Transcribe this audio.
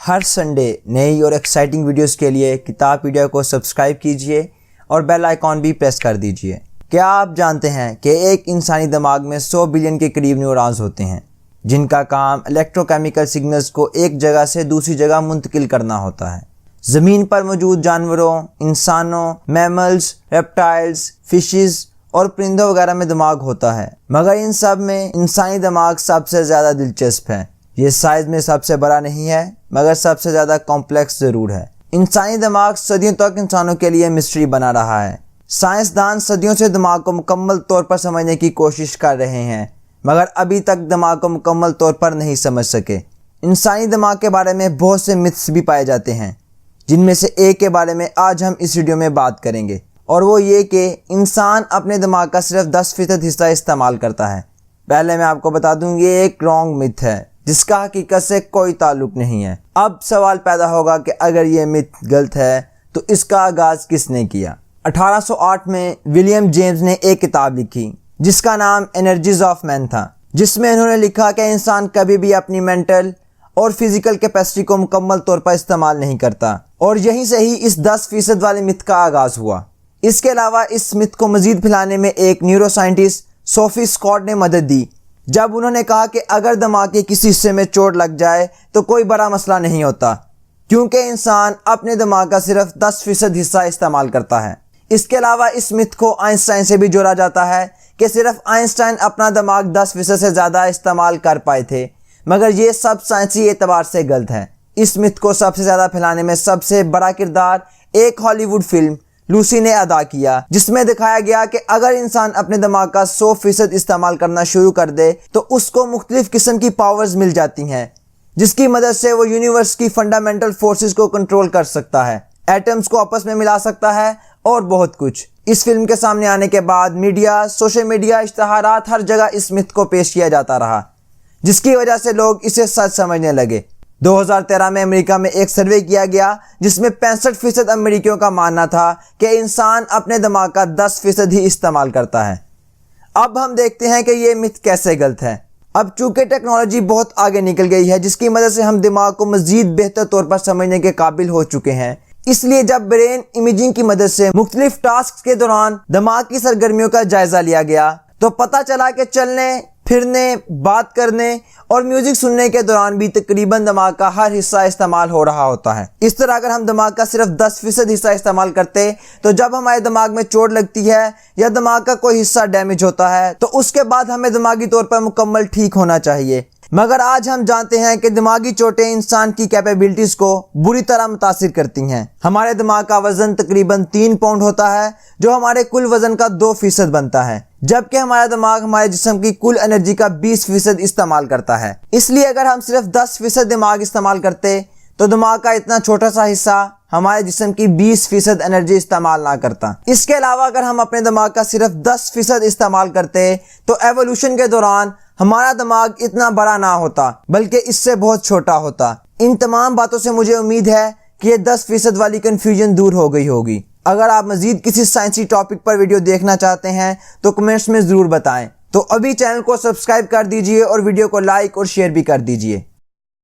ہر Sunday نئی اور exciting videos کے لیے کتاب پیڈیا کو سبسکرائب کیجئے اور بیل آئیکن بھی پریس کر دیجئے۔ کیا آپ جانتے ہیں کہ ایک انسانی دماغ میں 100 بلین کے قریب نیورونز ہوتے ہیں جن کا کام الیکٹروکیمیکل سگنلز کو ایک جگہ سے دوسری جگہ منتقل کرنا ہوتا ہے۔ زمین پر موجود جانوروں، انسانوں، میملز، ریپٹائلز، فشز اور پرندوں وغیرہ میں دماغ ہوتا ہے، مگر ان سب میں انسانی دماغ سب سے زیادہ دلچسپ ہے۔ یہ سائز میں سب سے بڑا نہیں ہے مگر سب سے زیادہ کمپلیکس ضرور ہے۔ انسانی دماغ صدیوں تک انسانوں کے لیے مسٹری بنا رہا ہے۔ سائنسدان صدیوں سے دماغ کو مکمل طور پر سمجھنے کی کوشش کر رہے ہیں مگر ابھی تک دماغ کو مکمل طور پر نہیں سمجھ سکے۔ انسانی دماغ کے بارے میں بہت سے متس بھی پائے جاتے ہیں جن میں سے ایک کے بارے میں آج ہم اس ویڈیو میں بات کریں گے، اور وہ یہ کہ انسان اپنے دماغ کا صرف 10% حصہ استعمال کرتا ہے۔ پہلے میں آپ کو بتا دوں یہ ایک رانگ متھ ہے جس کا حقیقت سے کوئی تعلق نہیں ہے۔ اب سوال پیدا ہوگا کہ اگر یہ متھ غلط ہے تو اس کا آغاز کس نے کیا؟ 1808 میں ولیم جیمز نے ایک کتاب لکھی جس کا نام انرجیز آف مین تھا، جس میں انہوں نے لکھا کہ انسان کبھی بھی اپنی مینٹل اور فزیکل کیپیسٹی کو مکمل طور پر استعمال نہیں کرتا، اور یہیں سے ہی اس 10% والے متھ کا آغاز ہوا۔ اس کے علاوہ اس متھ کو مزید پھیلانے میں ایک نیورو سائنٹسٹ سوفی اسکاٹ نے مدد دی جب انہوں نے کہا کہ اگر دماغ کے کسی حصے میں چوٹ لگ جائے تو کوئی بڑا مسئلہ نہیں ہوتا، کیونکہ انسان اپنے دماغ کا صرف 10% حصہ استعمال کرتا ہے۔ اس کے علاوہ اس متھ کو آئنسٹائن سے بھی جوڑا جاتا ہے کہ صرف آئنسٹائن اپنا دماغ 10% سے زیادہ استعمال کر پائے تھے، مگر یہ سب سائنسی اعتبار سے غلط ہے۔ اس متھ کو سب سے زیادہ پھیلانے میں سب سے بڑا کردار ایک ہالی ووڈ فلم لوسی نے ادا کیا، جس میں دکھایا گیا کہ اگر انسان اپنے دماغ کا 100% استعمال کرنا شروع کر دے تو اس کو مختلف قسم کی پاورز مل جاتی ہیں جس کی مدد سے وہ یونیورس کی فنڈامنٹل فورسز کو کنٹرول کر سکتا ہے، ایٹمز کو آپس میں ملا سکتا ہے اور بہت کچھ۔ اس فلم کے سامنے آنے کے بعد میڈیا، سوشل میڈیا، اشتہارات، ہر جگہ اس متھ کو پیش کیا جاتا رہا، جس کی وجہ سے لوگ اسے سچ سمجھنے لگے۔ 2013 میں امریکہ میں ایک سروے کیا گیا جس میں 65% امریکیوں کا ماننا تھا کہ انسان اپنے دماغ کا 10% ہی استعمال کرتا ہے۔ اب ہم دیکھتے ہیں کہ یہ متھ کیسے غلط ہے۔ اب چونکہ ٹیکنالوجی بہت آگے نکل گئی ہے جس کی مدد سے ہم دماغ کو مزید بہتر طور پر سمجھنے کے قابل ہو چکے ہیں، اس لیے جب برین امیجنگ کی مدد سے مختلف ٹاسک کے دوران دماغ کی سرگرمیوں کا جائزہ لیا گیا تو پتہ چلا کہ چلنے، پھرنے، بات کرنے اور میوزک سننے کے دوران بھی تقریباً دماغ کا ہر حصہ استعمال ہو رہا ہوتا ہے۔ اس طرح اگر ہم دماغ کا صرف 10% حصہ استعمال کرتے تو جب ہمارے دماغ میں چوٹ لگتی ہے یا دماغ کا کوئی حصہ ڈیمیج ہوتا ہے تو اس کے بعد ہمیں دماغی طور پر مکمل ٹھیک ہونا چاہیے، مگر آج ہم جانتے ہیں کہ دماغی چوٹیں انسان کی کیپیبلٹیز کو بری طرح متاثر کرتی ہیں۔ ہمارے دماغ کا وزن تقریباً 3 پاؤنڈ ہوتا ہے جو ہمارے کل وزن کا 2% بنتا ہے، جبکہ ہمارا دماغ ہمارے جسم کی کل انرجی کا 20% استعمال کرتا ہے۔ اس لیے اگر ہم صرف 10% دماغ استعمال کرتے تو دماغ کا اتنا چھوٹا سا حصہ ہمارے جسم کی 20% انرجی استعمال نہ کرتا۔ اس کے علاوہ اگر ہم اپنے دماغ کا صرف 10% استعمال کرتے تو ایوولوشن کے دوران ہمارا دماغ اتنا بڑا نہ ہوتا بلکہ اس سے بہت چھوٹا ہوتا۔ ان تمام باتوں سے مجھے امید ہے کہ یہ 10% والی کنفیوژن دور ہو گئی ہوگی۔ اگر آپ مزید کسی سائنسی ٹاپک پر ویڈیو دیکھنا چاہتے ہیں تو کمنٹس میں ضرور بتائیں۔ تو ابھی چینل کو سبسکرائب کر دیجئے اور ویڈیو کو لائک اور شیئر بھی کر دیجئے۔